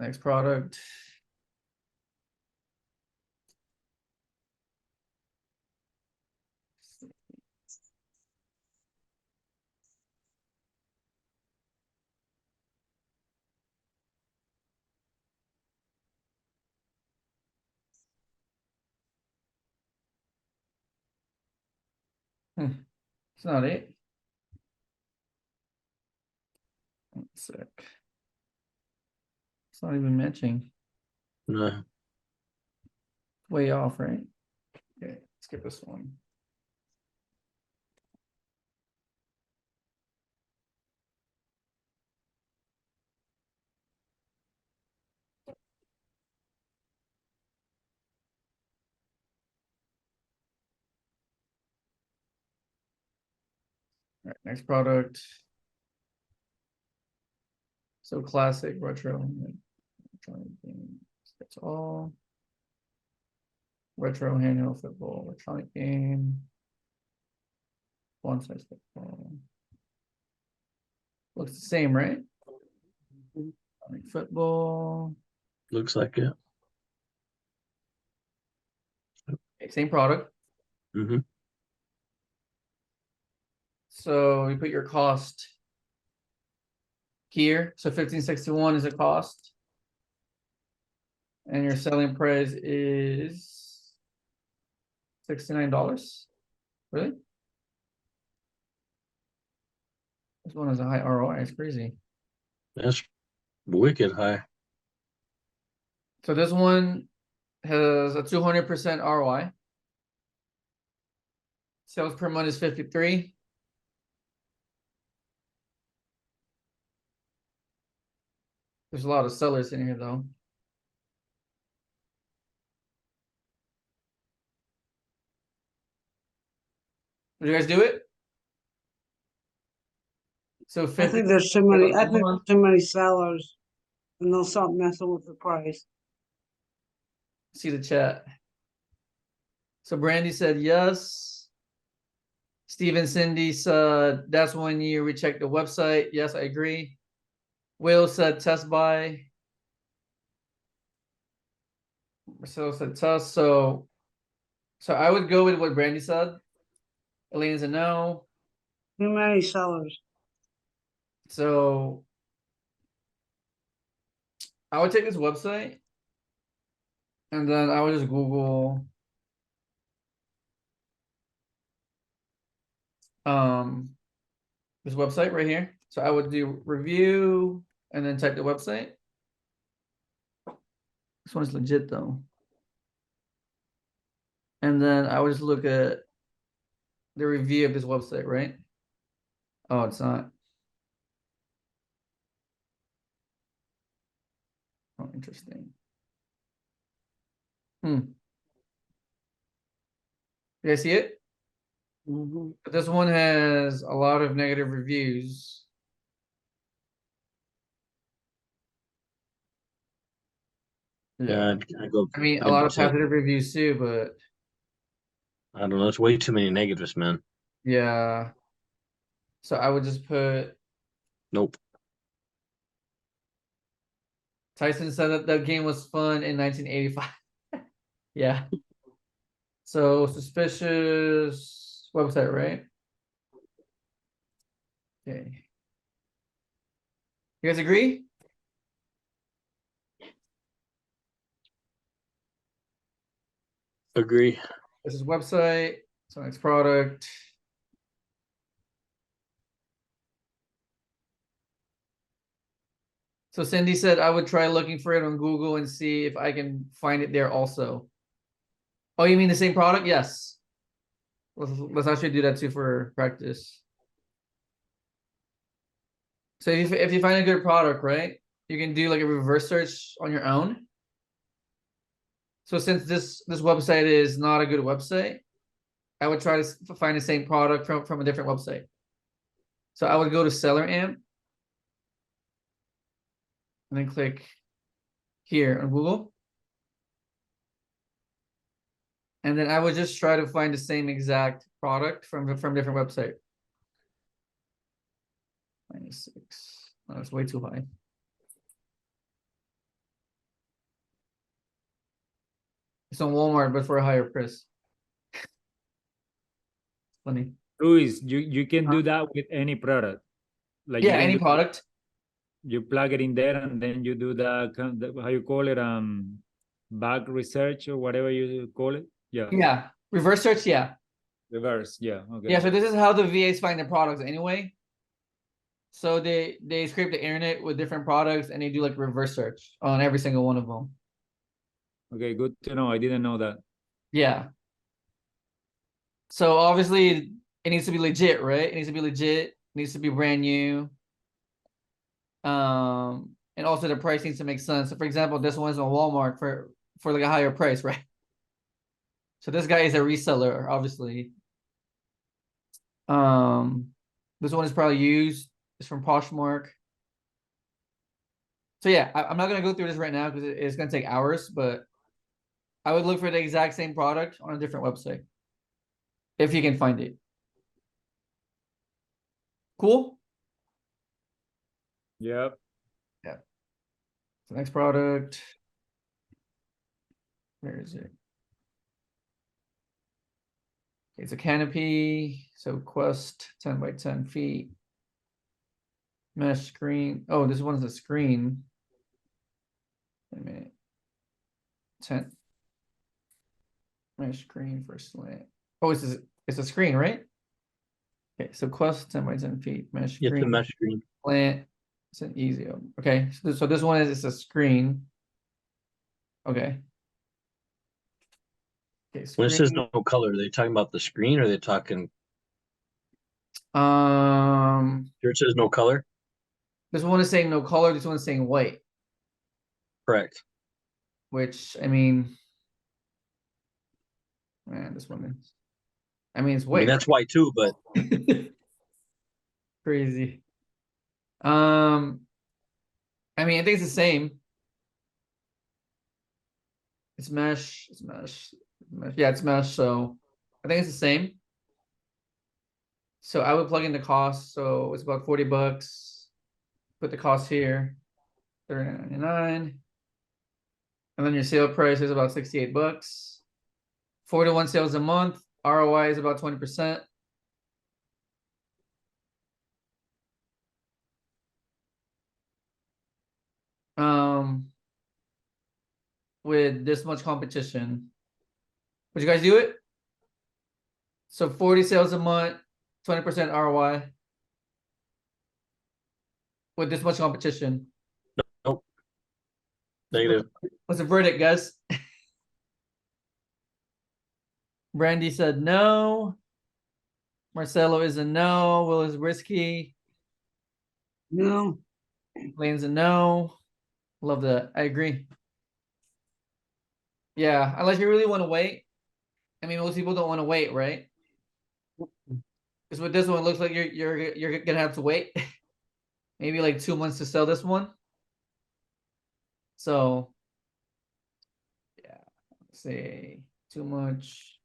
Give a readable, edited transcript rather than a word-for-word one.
Next product. It's not it. One sec. It's not even matching. No. Way off, right? Okay, skip this one. All right, next product. So classic retro. That's all. Retro handheld football, electronic game. One size football. Looks the same, right? Electronic football. Looks like it. Okay, same product. Mm-hmm. So you put your cost here. So 1561 is a cost. And your selling price is $69. Really? This one has a high ROI. It's crazy. That's wicked high. So this one has a 200% ROI. Sales per month is 53. There's a lot of sellers in here though. Did you guys do it? So I 50. think there's too many. I think there's too many sellers, and they'll start messing with the price. See the chat. So Brandy said yes. Steve Cindy said that's when you recheck the website. Yes, I agree. Will said test buy. Marcelo said test. So I would go with what Brandy said. Elena's a no. Too many sellers. So I would take this website and then I would just Google this website right here. So I would do review and then type the website. This one's legit though. And then I would just look at the review of this website, right? Oh, it's not. Oh, interesting. You guys see it? Mm-hmm. But this one has a lot of negative reviews. Yeah, I mean, a lot of positive reviews too, but I don't know. It's way too many negatives, man. yeah. So I would just put Nope. Tyson said that that game was fun in 1985. Yeah. So suspicious website, right? Okay. You guys agree? Agree. This is website. So next product. So Cindy said I would try looking for it on Google and see if I can find it there also. Oh, you mean the same product? Yes. Let's actually do that too for practice. So if you find a good product, right, you can do like a reverse search on your own. So since this website is not a good website, I would try to find the same product from a different website. So I would go to Seller Amp and then click here on Google. And then I would just try to find the same exact product from different website. -6. Oh, that's way too high. It's on Walmart, but for a higher price. Funny. Luis, you can do that with any product. Like Yeah, you can any do, product. you plug it in there and then you do how you call it, back research or whatever you call it. Yeah, Yeah, reverse search. Yeah, reverse. Yeah, okay. yeah. So this is how the VAs find their products anyway. So they scrape the internet with different products and they do like reverse search on every single one of them. Okay, good to know. I didn't know that. Yeah. So obviously it needs to be legit, right? It needs to be legit. It needs to be brand new. And also the price needs to make sense. So for example, this one's on Walmart for like a higher price, right? So this guy is a reseller, obviously. This one is probably used. It's from Poshmark. So yeah, I'm not gonna go through this right now because it's gonna take hours, but I would look for the exact same product on a different website if you can find it. Cool. Yep. The next product. Where is it? It's a canopy. So Quest 10 by 10 feet. Mesh screen. Oh, this one's a screen. Wait a minute. 10. Mesh screen for slant. Oh, it's a screen, right? Okay, so Quest 10 by 10 feet. Mesh It's a screen. mesh screen. Slant. It's an easy one. Okay, so this one is it's a screen. Okay. Okay, When it says screen. no color, are they talking about the screen or are they talking here it says no color? This one is saying no color, this one is saying white, Correct. which I mean, man, this one is, I mean, it's I white. mean that's white too, but Right? Crazy. I mean, I think it's the same. It's mesh, it's mesh, mesh. Yeah, it's mesh, so I think it's the same. So I would plug in the cost, so it's about 40 bucks. Put the cost here, 39.99. And then your sale price is about 68 bucks. 4 to 1 sales a month. ROI is about 20%. With this much competition. Would you guys do it? So 40 sales a month, 20% ROI. With this much competition. nope. Negative. What's the verdict, guys? Brandy said no. Marcelo is a no. Will is risky. No, Lane's a no. Love that. I agree. Yeah, unless you really want to wait. I mean, most people don't want to wait, right? Because with this one, it looks like you're gonna have to wait. Maybe like 2 months to sell this one. So yeah, say too much.